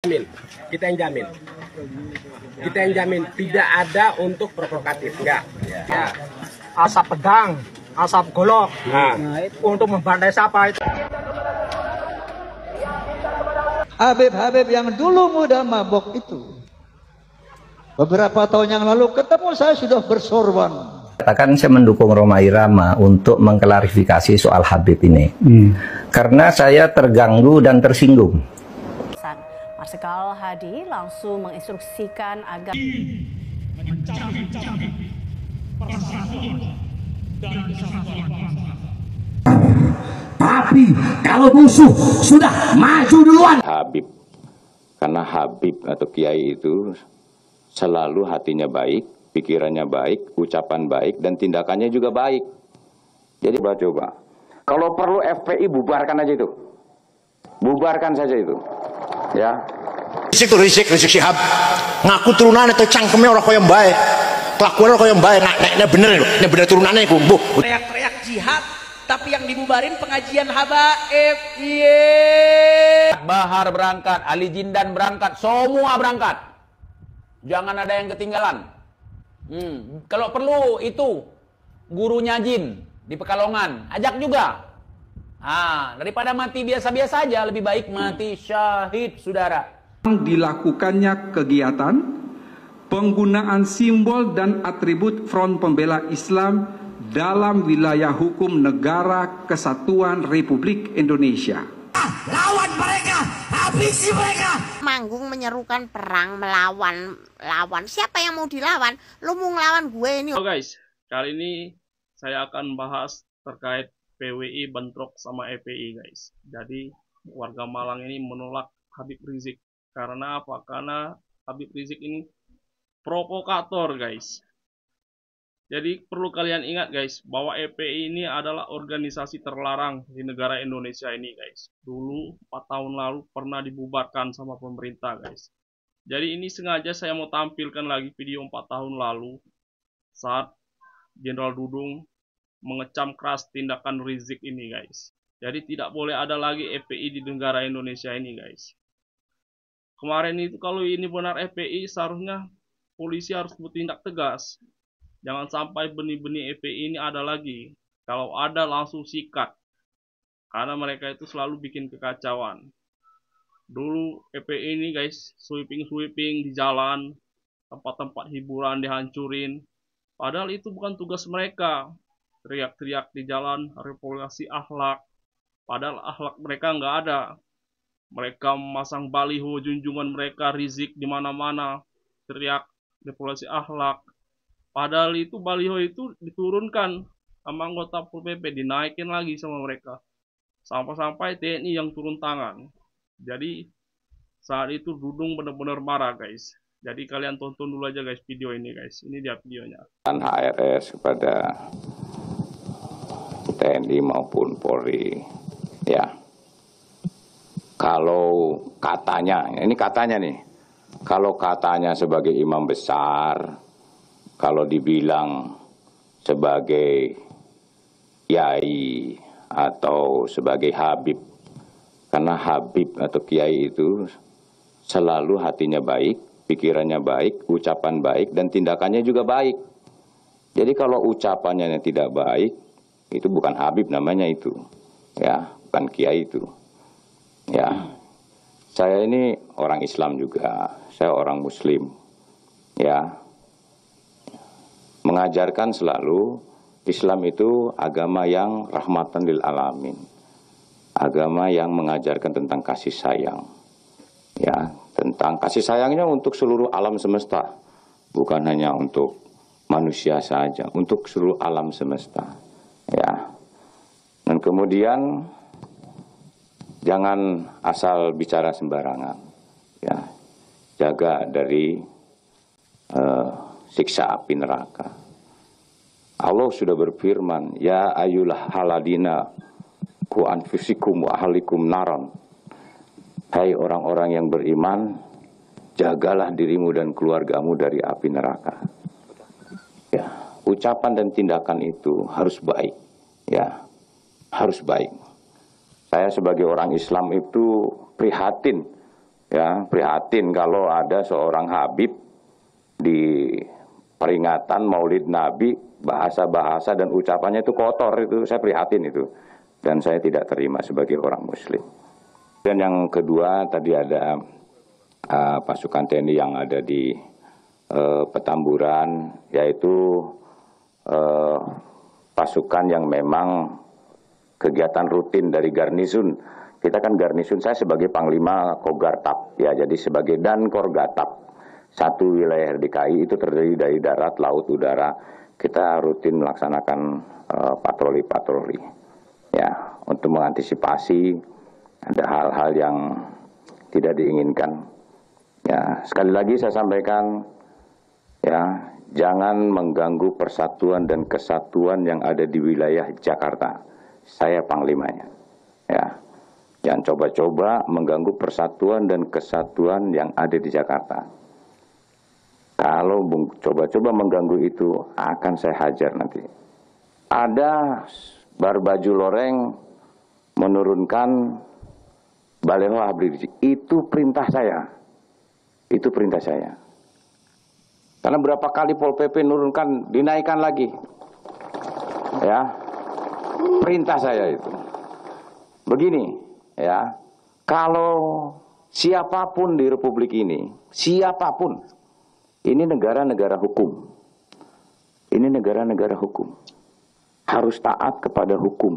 jamin, kita yang jamin, tidak ada untuk provokatif, enggak. Ya. Asap pedang, asap golok, untuk membantai siapa itu? Habib yang dulu muda mabok itu, beberapa tahun yang lalu ketemu saya sudah bersorban. Katakan saya mendukung Rhoma Irama untuk mengklarifikasi soal Habib ini, karena saya terganggu dan tersinggung. Marsikal Hadi langsung menginstruksikan agar tapi kalau musuh sudah maju duluan. Habib, karena Habib atau Kiai itu selalu hatinya baik, pikirannya baik, ucapan baik, dan tindakannya juga baik. Jadi coba, kalau perlu FPI bubarkan aja itu, bubarkan saja itu, ya. Rizik Syihab ngaku turunan itu cangkemnya orang kau yang baik, kelakuan orang kau yang baik, nah bener loh, ini bener turunannya kumbuh. Teriak-teriak jihad, tapi yang dibubarin pengajian habaib. Bahar berangkat, Ali Jindan berangkat, semua berangkat. Jangan ada yang ketinggalan. Kalau perlu itu gurunya Jin di Pekalongan, ajak juga. Daripada mati biasa-biasa aja, lebih baik mati syahid, saudara. Dilakukannya kegiatan penggunaan simbol dan atribut Front Pembela Islam dalam wilayah hukum Negara Kesatuan Republik Indonesia. Lawan mereka, habisi mereka. Manggung menyerukan perang, melawan siapa yang mau dilawan? Lu mau ngelawan gue ini. Halo guys, kali ini saya akan bahas terkait PWI bentrok sama FPI guys. Jadi warga Malang ini menolak Habib Rizik. Karena apa? Karena Habib Rizik ini provokator guys. Jadi perlu kalian ingat guys, bahwa FPI ini adalah organisasi terlarang di negara Indonesia ini guys. Dulu 4 tahun lalu pernah dibubarkan sama pemerintah guys. Jadi ini sengaja saya mau tampilkan lagi video 4 tahun lalu saat Jenderal Dudung mengecam keras tindakan Rizik ini guys. Jadi tidak boleh ada lagi FPI di negara Indonesia ini guys. Kemarin itu kalau ini benar FPI, seharusnya polisi harus bertindak tegas. Jangan sampai benih-benih FPI ini ada lagi. Kalau ada langsung sikat. Karena mereka itu selalu bikin kekacauan. Dulu FPI ini guys, sweeping di jalan, tempat-tempat hiburan dihancurin. Padahal itu bukan tugas mereka. Teriak-teriak di jalan, revolusi akhlak. Padahal akhlak mereka nggak ada. Mereka memasang baliho junjungan mereka Rizik di mana-mana, teriak revolusi akhlak. Padahal itu baliho itu diturunkan sama anggota Pol PP, dinaikin lagi sama mereka. Sampai-sampai TNI yang turun tangan. Jadi saat itu Dudung benar-benar marah guys. Jadi kalian tonton dulu aja guys video ini guys. Ini dia videonya. HRS kepada TNI maupun Polri, ya. Kalau katanya, ini katanya nih, kalau katanya sebagai imam besar, kalau dibilang sebagai kiai atau sebagai Habib, karena Habib atau kiai itu selalu hatinya baik, pikirannya baik, ucapan baik, dan tindakannya juga baik. Jadi kalau ucapannya tidak baik, itu bukan Habib namanya itu, ya, bukan kiai itu. Ya, saya ini orang Islam juga, saya orang Muslim, ya, mengajarkan selalu Islam itu agama yang rahmatan lil alamin, agama yang mengajarkan tentang kasih sayang, ya, tentang kasih sayangnya untuk seluruh alam semesta, bukan hanya untuk manusia saja, untuk seluruh alam semesta, ya, dan kemudian jangan asal bicara sembarangan, ya. Jaga dari siksa api neraka. Allah sudah berfirman, ya ayyuhal haladina ku anfusikum wa ahlikum naran. Hai orang-orang yang beriman, jagalah dirimu dan keluargamu dari api neraka. Ya, ucapan dan tindakan itu harus baik, ya, harus baik. Saya sebagai orang Islam itu prihatin Ya, prihatin kalau ada seorang Habib di peringatan Maulid Nabi, bahasa-bahasa dan ucapannya itu kotor, itu saya prihatin itu. Dan saya tidak terima sebagai orang Muslim. Dan yang kedua, tadi ada pasukan TNI yang ada di Petamburan, yaitu pasukan yang memang kegiatan rutin dari garnisun. Kita kan garnisun, saya sebagai Panglima Kogartap, ya, jadi sebagai Dankorgatap. Satu wilayah DKI itu terdiri dari darat, laut, udara. Kita rutin melaksanakan patroli-patroli, ya, untuk mengantisipasi ada hal-hal yang tidak diinginkan. Ya, sekali lagi saya sampaikan, ya, jangan mengganggu persatuan dan kesatuan yang ada di wilayah Jakarta. Saya panglimanya, ya. Jangan coba-coba mengganggu persatuan dan kesatuan yang ada di Jakarta. Kalau coba-coba mengganggu itu, akan saya hajar nanti. Ada Barbaju Loreng menurunkan baleho Habib Rizik. Itu perintah saya. Itu perintah saya. Karena berapa kali Pol PP nurunkan, dinaikkan lagi. Ya, perintah saya itu. Begini. Ya, kalau siapapun di Republik ini, siapapun, ini negara-negara hukum. Ini negara-negara hukum. Harus taat kepada hukum.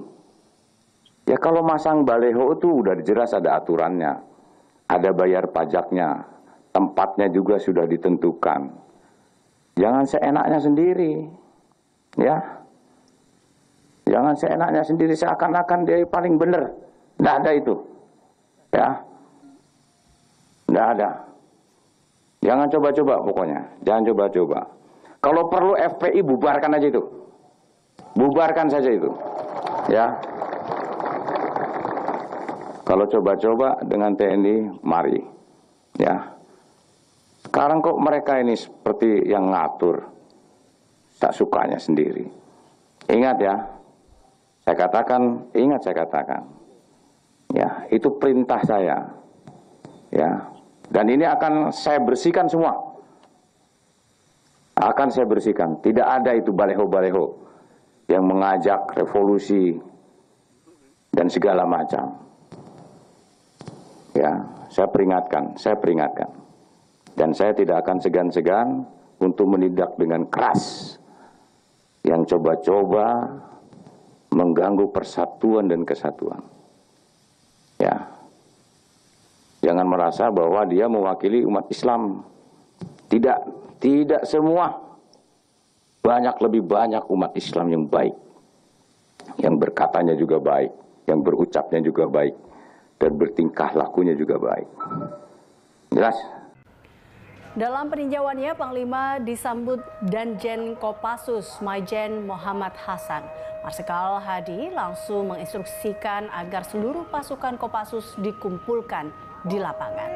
Ya, kalau masang baleho itu udah jelas ada aturannya. Ada bayar pajaknya. Tempatnya juga sudah ditentukan. Jangan seenaknya sendiri. Ya. Jangan seenaknya sendiri, seakan-akan dia paling benar. Tidak ada itu, ya, tidak ada. Jangan coba-coba pokoknya, jangan coba-coba. Kalau perlu FPI bubarkan aja itu, bubarkan saja itu, ya. Kalau coba-coba dengan TNI, mari, ya. Sekarang kok mereka ini seperti yang ngatur, tak sukanya sendiri. Ingat ya, saya katakan, ingat saya katakan. Ya, itu perintah saya. Ya. Dan ini akan saya bersihkan semua. Akan saya bersihkan. Tidak ada itu baleho-baleho yang mengajak revolusi dan segala macam. Ya, saya peringatkan, saya peringatkan. Dan saya tidak akan segan-segan untuk menindak dengan keras yang coba-coba mengganggu persatuan dan kesatuan. Ya, jangan merasa bahwa dia mewakili umat Islam. Tidak, tidak semua. Lebih banyak umat Islam yang baik, yang berkatanya juga baik, yang berucapnya juga baik, dan bertingkah lakunya juga baik. Jelas? Dalam peninjauannya, Panglima disambut Danjen Kopassus Majen Muhammad Hasan. Marsikal Hadi langsung menginstruksikan agar seluruh pasukan Kopassus dikumpulkan di lapangan.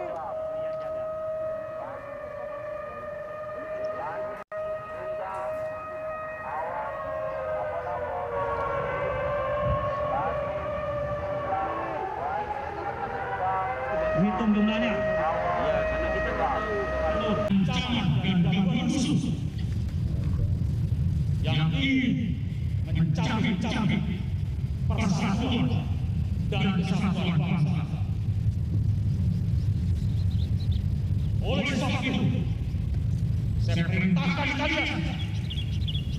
Hitung jumlahnya. Iya, karena kita nggak tahu. Ancaman dan gangguan khusus yang ingin mencabik-cabik persatuan dan kesatuan bangsa. Oleh sebab itu, saya perintahkan kalian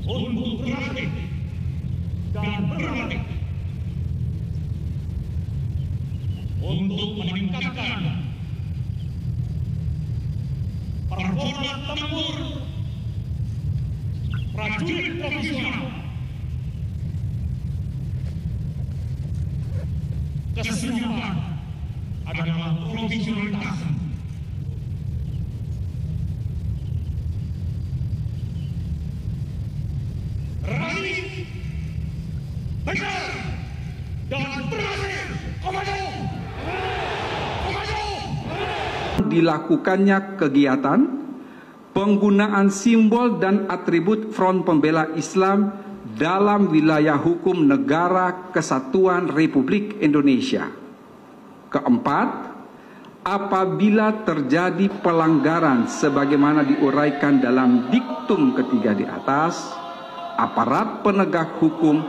untuk berlatih dan berlatih untuk meningkatkan performa tempur prajurit profesional, kesenyaman adalah profesionalitas. Berani, benar, dan berhasil. Komando! Dilakukannya kegiatan penggunaan simbol dan atribut Front Pembela Islam dalam wilayah hukum Negara Kesatuan Republik Indonesia. Keempat, apabila terjadi pelanggaran sebagaimana diuraikan dalam diktum ketiga di atas, aparat penegak hukum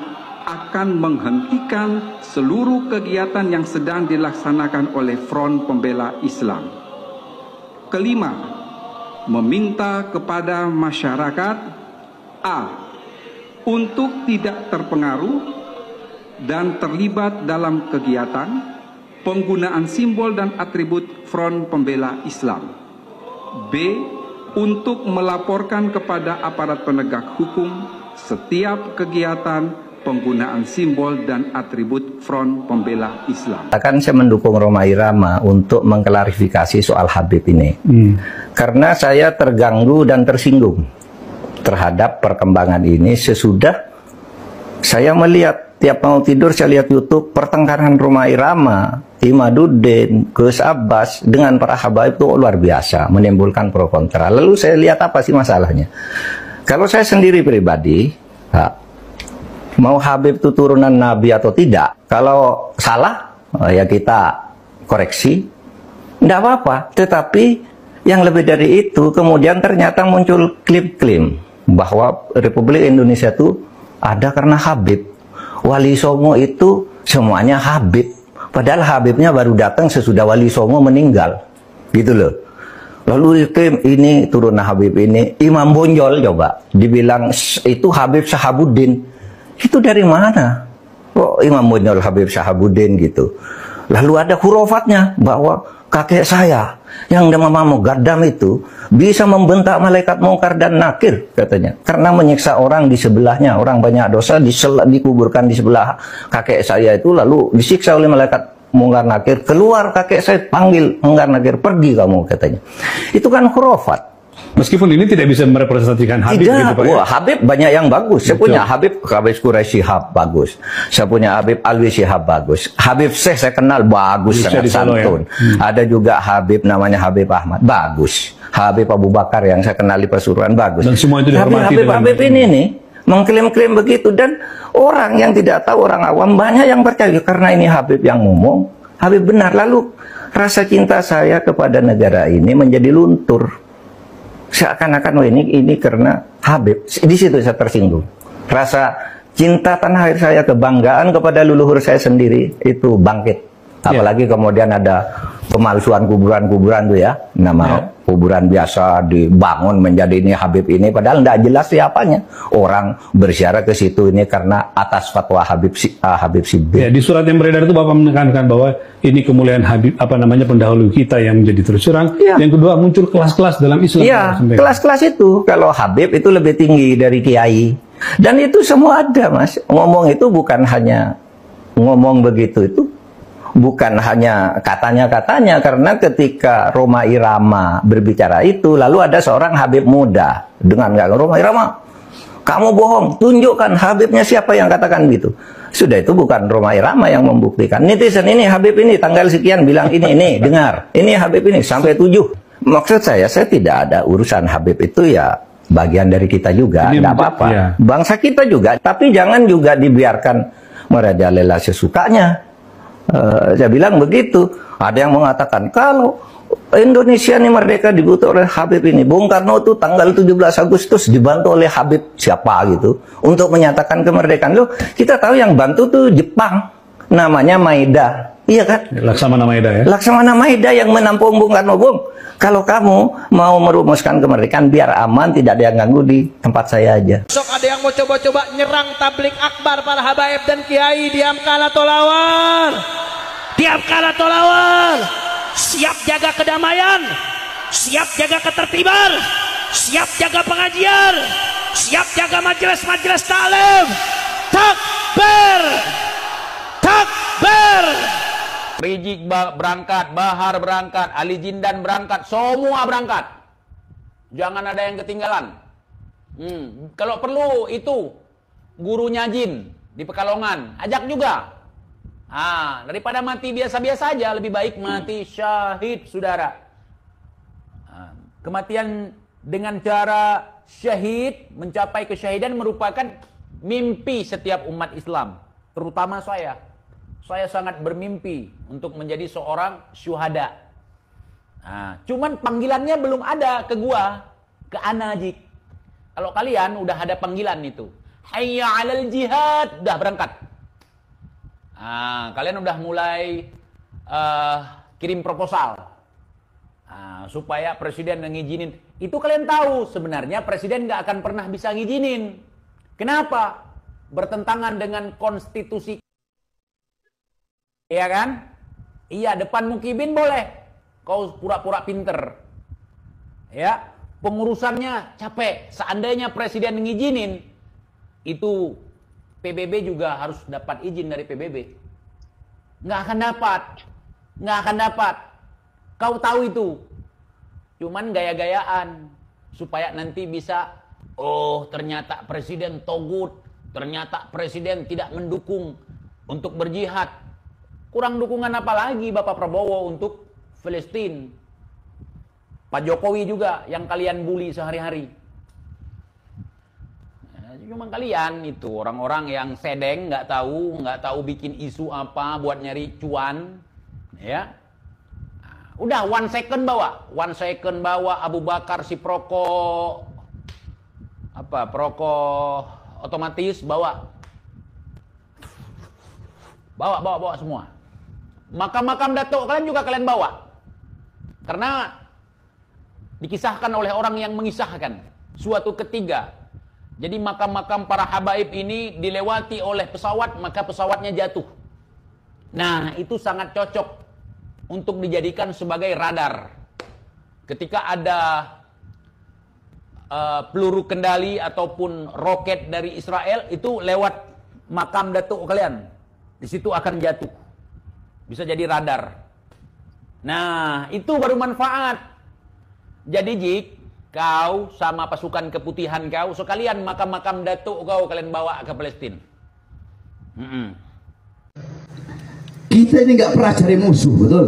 akan menghentikan seluruh kegiatan yang sedang dilaksanakan oleh Front Pembela Islam. Kelima, meminta kepada masyarakat A. untuk tidak terpengaruh dan terlibat dalam kegiatan penggunaan simbol dan atribut Front Pembela Islam. B. Untuk melaporkan kepada aparat penegak hukum setiap kegiatan penggunaan simbol dan atribut Front Pembela Islam. Akan saya mendukung Rhoma Irama untuk mengklarifikasi soal Habib ini. Karena saya terganggu dan tersinggung terhadap perkembangan ini sesudah saya melihat tiap mau tidur saya lihat YouTube pertengkaran Rhoma Irama, Imaduddin, Gus Abbas dengan para habaib itu luar biasa, menimbulkan pro kontra. Lalu saya lihat apa sih masalahnya? Kalau saya sendiri pribadi, mau Habib itu turunan Nabi atau tidak, kalau salah ya kita koreksi, tidak apa-apa. Tetapi yang lebih dari itu, kemudian ternyata muncul klaim bahwa Republik Indonesia itu ada karena Habib. Wali Songo itu semuanya Habib. Padahal Habibnya baru datang sesudah Wali Songo meninggal. Gitu loh. Lalu klaim ini turunan Habib ini. Imam Bonjol coba dibilang itu Habib Sahabuddin. Itu dari mana? Oh, Imam Bonjol Habib Sahabuddin gitu. Lalu ada hurufatnya bahwa kakek saya yang nama Mugaddam itu bisa membentak malaikat mungkar dan nakir katanya. Karena menyiksa orang di sebelahnya, orang banyak dosa dikuburkan di sebelah kakek saya itu lalu disiksa oleh malaikat mungkar nakir. Keluar kakek saya panggil mungkar nakir, pergi kamu katanya. Itu kan khurafat. Meskipun ini tidak bisa merepresentasikan Habib gitu Pak. Wah, Habib banyak yang bagus. Saya punya Habib Quraisy Shihab bagus. Saya punya Habib Alwi Shihab bagus. Habib Syekh saya kenal bagus, sangat santun. Ada juga Habib namanya Habib Ahmad bagus. Habib Abu Bakar yang saya kenal di Pasuruan bagus. Dan semua itu dihormati. Habib ini nih mengklaim-klaim begitu dan orang yang tidak tahu, orang awam banyak yang percaya karena ini Habib yang ngomong, Habib benar. Lalu rasa cinta saya kepada negara ini menjadi luntur. Seakan-akan oh ini karena Habib. Di situ saya tersinggung. Rasa cinta tanah air saya, kebanggaan kepada leluhur saya sendiri itu bangkit. Apalagi kemudian ada pemalsuan kuburan-kuburan tuh ya. Nama kuburan biasa dibangun menjadi ini Habib ini. Padahal tidak jelas siapanya. Orang berziarah ke situ ini karena atas fatwa Habib Sibir. Ya, di surat yang beredar itu Bapak menekankan bahwa ini kemuliaan Habib, pendahulu kita yang menjadi terus terang. Yang kedua muncul kelas-kelas dalam Islam. Iya, kelas-kelas itu. Kalau Habib itu lebih tinggi dari Kiai. Dan itu semua ada, Mas. Ngomong itu bukan hanya ngomong begitu, itu bukan hanya katanya-katanya, karena ketika Rhoma Irama berbicara itu, lalu ada seorang Habib muda dengan Rhoma Irama, kamu bohong, tunjukkan Habibnya siapa yang katakan gitu. Sudah, itu bukan Rhoma Irama yang membuktikan. Netizen ini Habib ini tanggal sekian bilang ini dengar, ini Habib ini sampai 7. Maksud saya tidak ada urusan Habib itu ya bagian dari kita juga, tidak apa-apa. Bangsa kita juga, tapi jangan juga dibiarkan merajalela sesukanya. Saya bilang begitu. Ada yang mengatakan kalau Indonesia ini merdeka dibutuhkan oleh Habib ini. Bung Karno itu tanggal 17 Agustus dibantu oleh Habib siapa gitu untuk menyatakan kemerdekaan. Loh, kita tahu yang bantu tuh Jepang, namanya Maeda. Iya kan? Laksamana Maeda ya. Laksamana Maeda yang menampung Bung Karno. Bung, kalau kamu mau merumuskan kemerdekaan biar aman, tidak ada yang ganggu di tempat saya aja. Besok ada yang mau coba-coba nyerang tablik akbar para habaib dan kiai, diam kalah atau lawan. Diam kalah atau lawan. Siap jaga kedamaian, siap jaga ketertiban, siap jaga pengajian, siap jaga majelis-majelis taklim. Takbir, takbir. Rizik berangkat, Bahar berangkat, Ali Jindan berangkat, semua berangkat. Jangan ada yang ketinggalan. Kalau perlu itu gurunya Jin di Pekalongan, ajak juga. Daripada mati biasa-biasa aja, lebih baik mati syahid, saudara. Kematian dengan cara syahid, mencapai kesyahidan merupakan mimpi setiap umat Islam, terutama saya. Saya sangat bermimpi untuk menjadi seorang syuhada. Nah, cuman panggilannya belum ada ke gua, ke ana Jik. Kalau kalian udah ada panggilan itu, hayya 'alal jihad, udah berangkat. Nah, kalian udah mulai kirim proposal. Nah, supaya presiden ngizinin. Itu kalian tahu sebenarnya presiden nggak akan pernah bisa ngizinin. Kenapa? Bertentangan dengan konstitusi. Iya kan? Iya, depan Mukibin boleh. Kau pura-pura pinter. Ya, pengurusannya capek. Seandainya presiden ngizinin, itu PBB juga harus dapat izin dari PBB. Nggak akan dapat. Nggak akan dapat. Kau tahu itu. Cuman gaya-gayaan. Supaya nanti bisa, oh ternyata presiden togut. Ternyata presiden tidak mendukung untuk berjihad. Kurang dukungan apa lagi Bapak Prabowo untuk Palestina? Pak Jokowi juga yang kalian bully sehari-hari. Cuma kalian itu orang-orang yang sedeng, nggak tahu bikin isu apa buat nyari cuan, ya. Udah 1 second bawa Abu Bakar si perokok otomatis bawa semua. Makam-makam datuk kalian juga kalian bawa, karena dikisahkan oleh orang yang mengisahkan suatu ketiga. Jadi makam-makam para habaib ini dilewati oleh pesawat, maka pesawatnya jatuh. Nah, itu sangat cocok untuk dijadikan sebagai radar. Ketika ada peluru kendali ataupun roket dari Israel, itu lewat makam datuk kalian. Di situ akan jatuh. Bisa jadi radar. Nah, itu baru manfaat. Jadi Jik, kau sama pasukan keputihan kau, sekalian makam-makam datuk kau kalian bawa ke Palestina. Kita ini nggak pernah cari musuh, betul?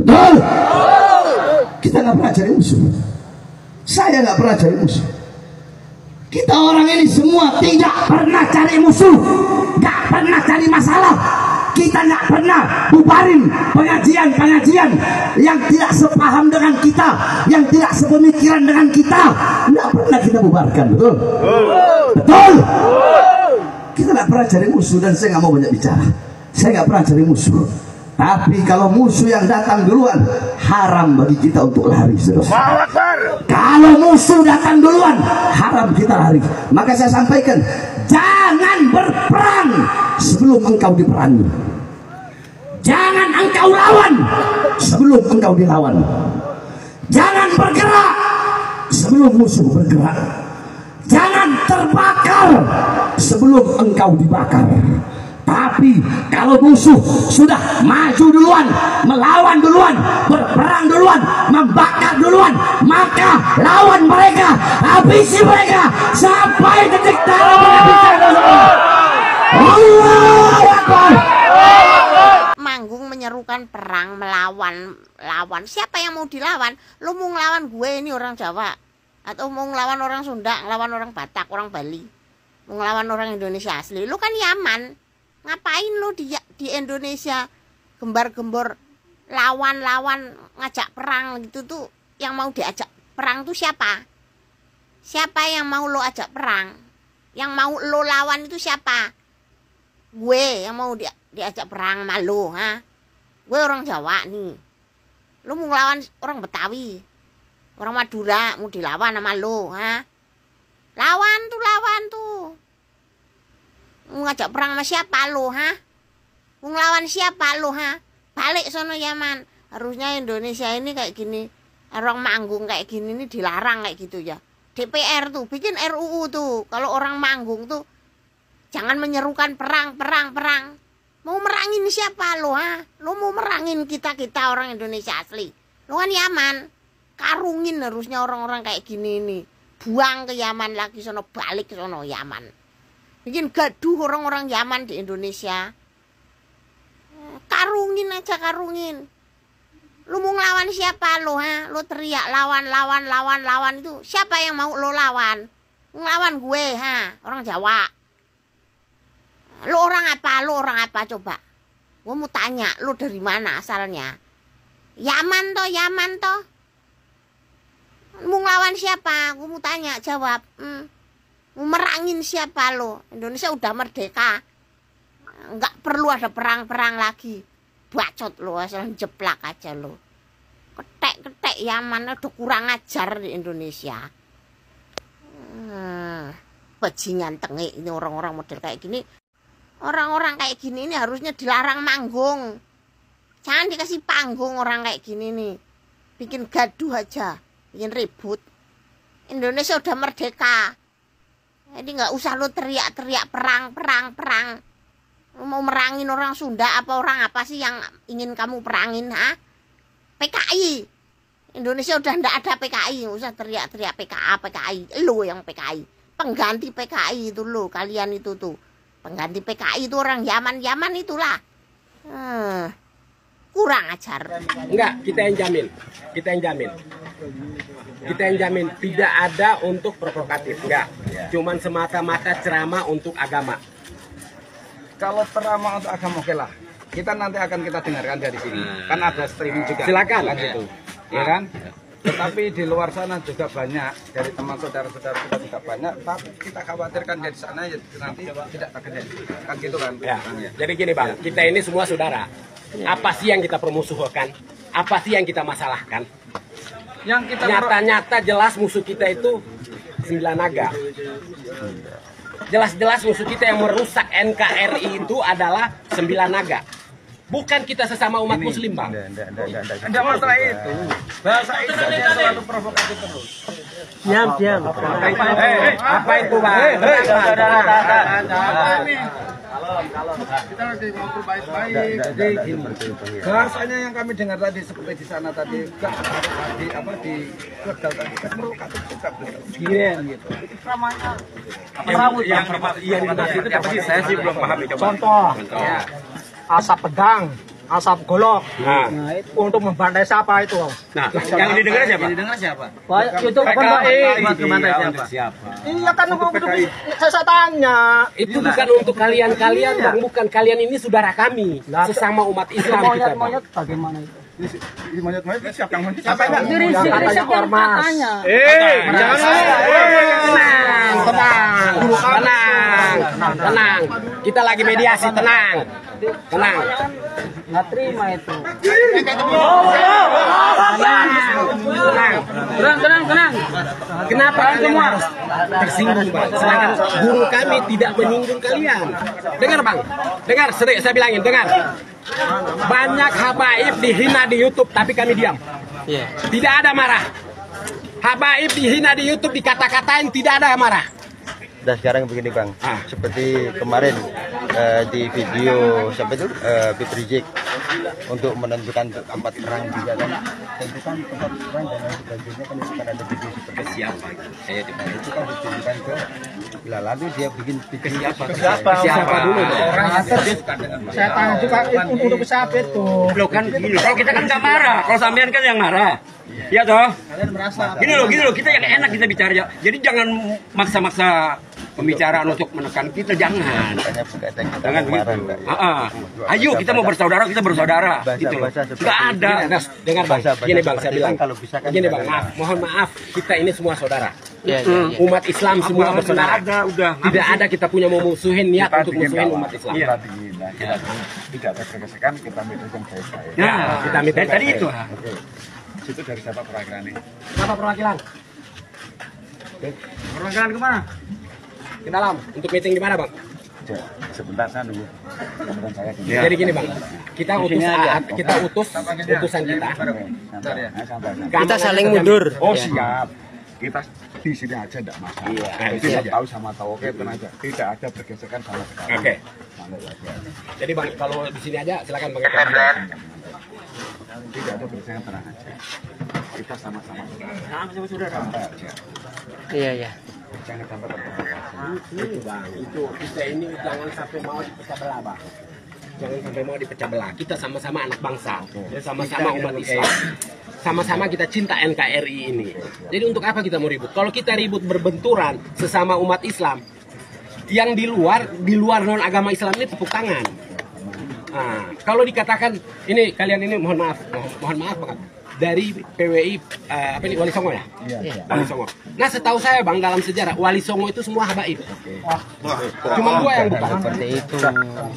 Betul. Kita nggak pernah cari musuh. Saya nggak pernah cari musuh. Kita orang ini semua tidak pernah cari musuh, nggak pernah cari masalah. Kita nggak pernah bubarin pengajian-pengajian yang tidak sepaham dengan kita, yang tidak sepemikiran dengan kita. Nggak pernah kita bubarkan, betul? Betul. Kita nggak pernah cari musuh, dan saya nggak mau banyak bicara. Saya nggak pernah cari musuh. Tapi kalau musuh yang datang duluan, haram bagi kita untuk lari, saudara. Kalau musuh datang duluan, haram kita lari. Maka saya sampaikan, jangan berperang sebelum engkau diperangi. Jangan engkau lawan sebelum engkau dilawan. Jangan bergerak sebelum musuh bergerak. Jangan terbakar sebelum engkau dibakar. Tapi kalau musuh sudah maju duluan, melawan duluan, berperang duluan, membakar duluan, maka lawan mereka, habisi mereka sampai detik darah penghabisan. Allahu Akbar. Manggung menyerukan perang, melawan. Siapa yang mau dilawan? Lu mau ngelawan gue ini orang Jawa, atau mau ngelawan orang Sunda, ngelawan orang Batak, orang Bali, mau ngelawan orang Indonesia asli? Lu kan Yaman. Ngapain lu di Indonesia gembar-gembor lawan ngajak perang gitu tuh? Yang mau diajak perang tuh siapa? Siapa yang mau lo ajak perang? Yang mau lo lawan itu siapa? Gue yang mau diajak perang sama lo, ha? Gue orang Jawa nih. Lo mau ngelawan orang Betawi, orang Madura, mau dilawan sama lo, ha? Lawan tuh. Mau ngajak perang sama siapa lo, ha? Mau ngelawan siapa lo, ha? Balik sono Yaman. Harusnya Indonesia ini kayak gini, orang manggung kayak gini ini dilarang kayak gitu ya. DPR tuh bikin RUU tuh, kalau orang manggung tuh jangan menyerukan perang. Mau merangin siapa lo, ha? Lo mau merangin kita orang Indonesia asli. Lo kan Yaman. Karungin harusnya orang-orang kayak gini nih. Buang ke Yaman lagi sono, balik sono Yaman. Bikin gaduh orang-orang Yaman di Indonesia. Karungin aja. Lu mau ngelawan siapa lo, ha? Lu teriak lawan itu. Siapa yang mau lo lawan? Ngelawan gue, ha? Orang Jawa. Lu orang apa coba? Gue mau tanya, lu dari mana asalnya? Yaman toh. Mau ngelawan siapa? Aku mau tanya, jawab. Mau merangin siapa lo? Indonesia udah merdeka. Nggak perlu ada perang-perang lagi. Bacot lo, asal jeplak aja lo. Ketek Yaman udah kurang ajar di Indonesia. Bajingan tengik ini orang-orang model kayak gini. Orang-orang kayak gini ini harusnya dilarang manggung. Jangan dikasih panggung orang kayak gini nih. Bikin gaduh aja. Bikin ribut. Indonesia udah merdeka. Jadi nggak usah lo teriak-teriak perang. Lo mau merangin orang Sunda apa orang apa sih yang ingin kamu perangin, ha? PKI. Indonesia udah nggak ada PKI. Nggak usah teriak-teriak PKI. Lo yang PKI. Pengganti PKI itu lo. Kalian itu tuh. Pengganti PKI itu orang Yaman itulah. Kurang ajar. Enggak, kita yang jamin tidak ada untuk provokatif, enggak. Cuman semata-mata ceramah untuk agama. Kalau ceramah untuk agama oke lah. Kita nanti akan kita dengarkan dari sini. Kan ada streaming juga. Silakan. Kan gitu. Ya kan? Tetapi di luar sana juga banyak dari teman saudara-saudara kita juga banyak. Tapi kita khawatirkan dari sana ya nanti tidak terjadi. Kan gitu kan? Ya. Jadi gini Bang, kita ini semua saudara. Apa sih yang kita permusuhkan? Apa sih yang kita masalahkan? Yang kita nyata-nyata jelas musuh kita itu 9 naga. Jelas-jelas musuh kita yang merusak NKRI itu adalah 9 naga. Bukan kita sesama umat muslim, Bang. Enggak masalah itu. Bahasa Indonesia selalu provokatif terus. Diam. Apa itu, Bang? Kalau kita lagi ngobrol baik-baik. Bahasanya yang kami dengar tadi seperti di sana tadi di Tegal tadi kan provokatif juga gitu. Itu namanya yang dimaksud itu apa sih? Saya sih belum paham. Contoh. Asap pedang, asap golok. Nah, itu untuk membantai siapa itu? Nah, yang didengar siapa? Itu bukan siapa? Iya kan saya tanya. Itu bukan untuk kalian-kalian, Bang. Bukan, kalian ini saudara kami, sesama umat Islam kita, Bang. Monyet bagaimana itu? Monyet siapa yang monyet? Siapa yang katanya ormas? Tenang. Kita lagi mediasi, tenang. Nggak terima itu. Tenang. Kenapa kalian harus tersinggung, Bang? Sedangkan guru kami tidak menyinggung kalian. Dengar, Bang. Dengar, saya bilangin, dengar. Banyak habaib dihina di YouTube, tapi kami diam. Tidak ada marah. Habaib dihina di YouTube, dikata-katain, tidak ada marah. Dan sekarang begini Bang, seperti kemarin di video siapa itu Habib Rizik untuk menentukan tempat perang juga kan, tentukan tempat perang dan lain sebagainya kan itu kan ada video seperti siapa? Saya dipanggil itu kan ditunjukkan ke lalu dia bikin video siapa dulu orang saya tanya juga untuk siapa itu. Loh kan gini, kalau kita kan nggak marah, kalau sampean kan yang marah. Iya toh? Gini loh, kita yang enak kita bicara ya. Jadi jangan maksa-maksa pembicaraan untuk menekan kita, jangan. Jangan begitu. Ayo kita mau bersaudara, kita bersaudara. Gitu loh. Nggak ada. Dengar Bang, gini Bang, saya bilang. Gini Bang, mohon maaf, kita ini semua saudara. Umat Islam semua bersaudara. Tidak ada kita punya memusuhin niat untuk musuhin umat Islam. Kita tidak tergesekan, kita minta baik-baik. Ya, kita minta tadi itu. Itu dari siapa perwakilannya? Siapa perwakilan? Perwakilan kemana? Ke dalam. Untuk meeting di mana, Bang? Sebentar saya nunggu. Saya Jadi gini, Bang. Kita utus utusan kita. Kita saling mundur. Oh, siap. Kita di sini aja enggak masalah. Tidak tahu sama tahu oke aja. Tidak ada pergesekan sama sekali. Oke. Jadi Bang, kalau di sini aja silakan Bang. Tidak ada pergesekan, tenang aja. Kita sama-sama saudara. Iya. Jangan sampai terprovokasi. Itu Bang, itu kita ini jangan sampai mau dipecah belah, Bang. Jangan sampai mau dipecah belah. Kita sama-sama anak bangsa, sama-sama umat Islam. Sama-sama kita cinta NKRI ini. Jadi untuk apa kita mau ribut? Kalau kita ribut berbenturan sesama umat Islam, yang di luar non agama Islam ini tepuk tangan. Nah, kalau dikatakan ini kalian ini mohon maaf banget dari PWI Wali Songo ya? Iya. Wali Songo. Nah, setahu saya Bang dalam sejarah Wali Songo itu semua habaib. Cuma gua yang bukan. Seperti itu.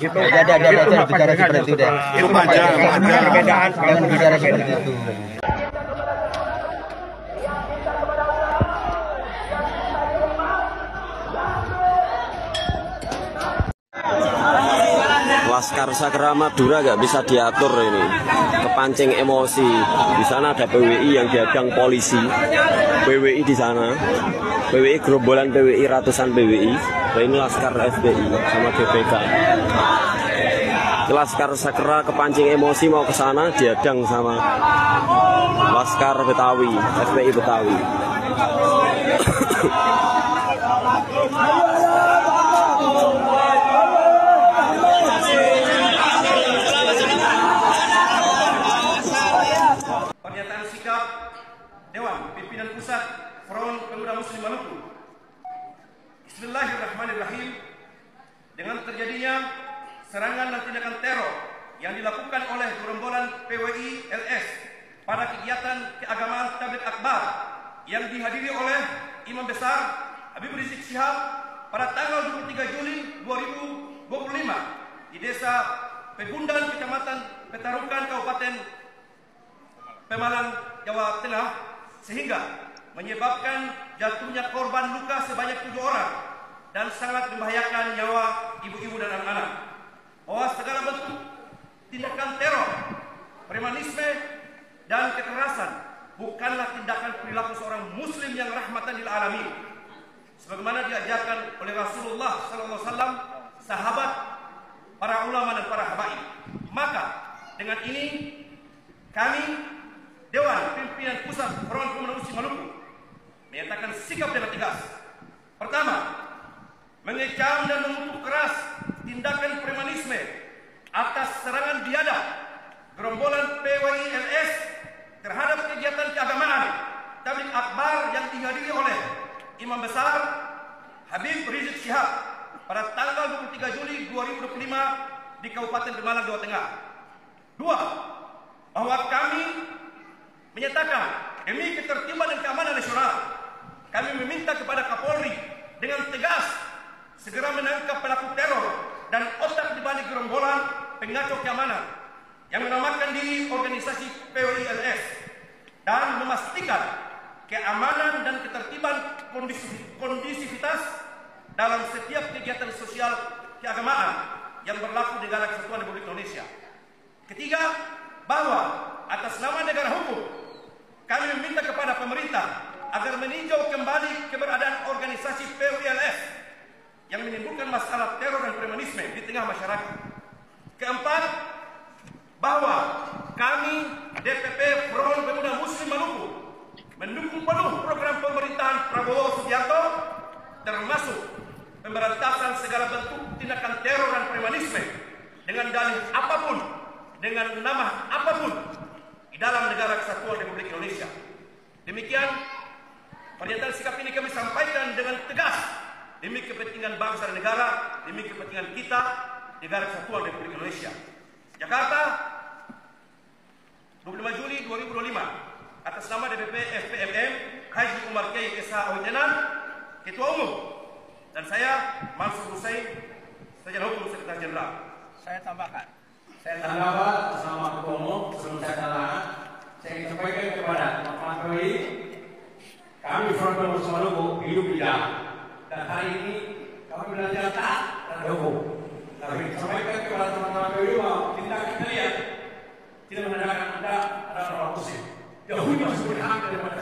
Gitu. Ada bicara seperti itu deh. Itu perbedaan. Jangan bicara seperti itu. Laskar Sakra Madura nggak bisa diatur ini, kepancing emosi. Di sana ada PWI yang dihadang polisi, PWI di sana, PWI gerombolan PWI ratusan PWI. Nah, ini Laskar FPI sama GPK. Laskar Sakra kepancing emosi mau ke sana dihadang sama Laskar Betawi, FPI Betawi. Pernyataan sikap Dewan Pimpinan Pusat Front Pemuda Muslim Maluku. Bismillahirrahmanirrahim. Dengan terjadinya serangan dan tindakan teror yang dilakukan oleh gerombolan PWI LS pada kegiatan keagamaan Tabligh Akbar yang dihadiri oleh Imam Besar Habib Rizik Syihab pada tanggal 23 Juli 2025 di Desa Pegundan, Kecamatan Petarukan, Kabupaten Pemalang, Jawa Tengah, sehingga menyebabkan jatuhnya korban luka sebanyak 7 orang dan sangat membahayakan nyawa ibu-ibu dan anak-anak. Bahwa segala bentuk tindakan teror, premanisme, dan kekerasan bukanlah tindakan perilaku seorang muslim yang rahmatan lil alamin, sebagaimana diajarkan oleh Rasulullah SAW, sahabat, para ulama dan para habaib. Maka dengan ini kami Dewan Pimpinan Pusat Front Pemuda Muslim Maluku menyatakan sikap dengan tegas. Pertama, mengecam dan mengutuk keras tindakan premanisme atas serangan biadab gerombolan PWI LS terhadap kegiatan keagamaan Tabligh Akbar yang dihadiri oleh Imam Besar Habib Rizik Syihab pada tanggal 23 Juli 2025 di Kabupaten Pemalang, Jawa Tengah. Dua, bahwa kami menyatakan demi ketertiban dan keamanan nasional, kami meminta kepada Kapolri dengan tegas segera menangkap pelaku teror dan otak di balik gerombolan pengacau keamanan yang menamakan diri organisasi PWI LS dan memastikan keamanan dan ketertiban kondisivitas dalam setiap kegiatan sosial keagamaan yang berlaku di negara Kesatuan Republik Indonesia. Ketiga, bahwa atas nama negara hukum kami meminta kepada pemerintah agar meninjau kembali keberadaan organisasi PWLS yang menimbulkan masalah teror dan premanisme di tengah masyarakat. Keempat, bahwa kami DPP Front Pemuda Muslim Maluku mendukung penuh program pemerintahan Prabowo Subianto, termasuk pemberantasan segala bentuk tindakan teror dan premanisme dengan dalih apapun, dengan nama apapun di dalam negara Kesatuan Republik Indonesia. Demikian pernyataan sikap ini kami sampaikan dengan tegas demi kepentingan bangsa dan negara, demi kepentingan kita, negara Kesatuan Republik Indonesia. Jakarta, 25 Juli 2025, atas nama DPP FPMM Haji Umar Kiai Esa Ojenan, Ketua Umum, dan saya Mansur Hussein, Sarjana Hukum Sekretaris Jenderal. Saya tambahkan. Saya tanggapan bersama Ketua Umum, sebelum saya tanggapan, saya ingin sampaikan kepada teman-teman PWI, kami Front Pemuda Muslim Maluku hidup di dalam, dan hari ini kami belajar taat dan hukum. Tapi sampaikan kepada teman-teman PWI bahwa tindakan kalian tidak menandakan Anda adalah orang Muslim. Yahudi masih berhak daripada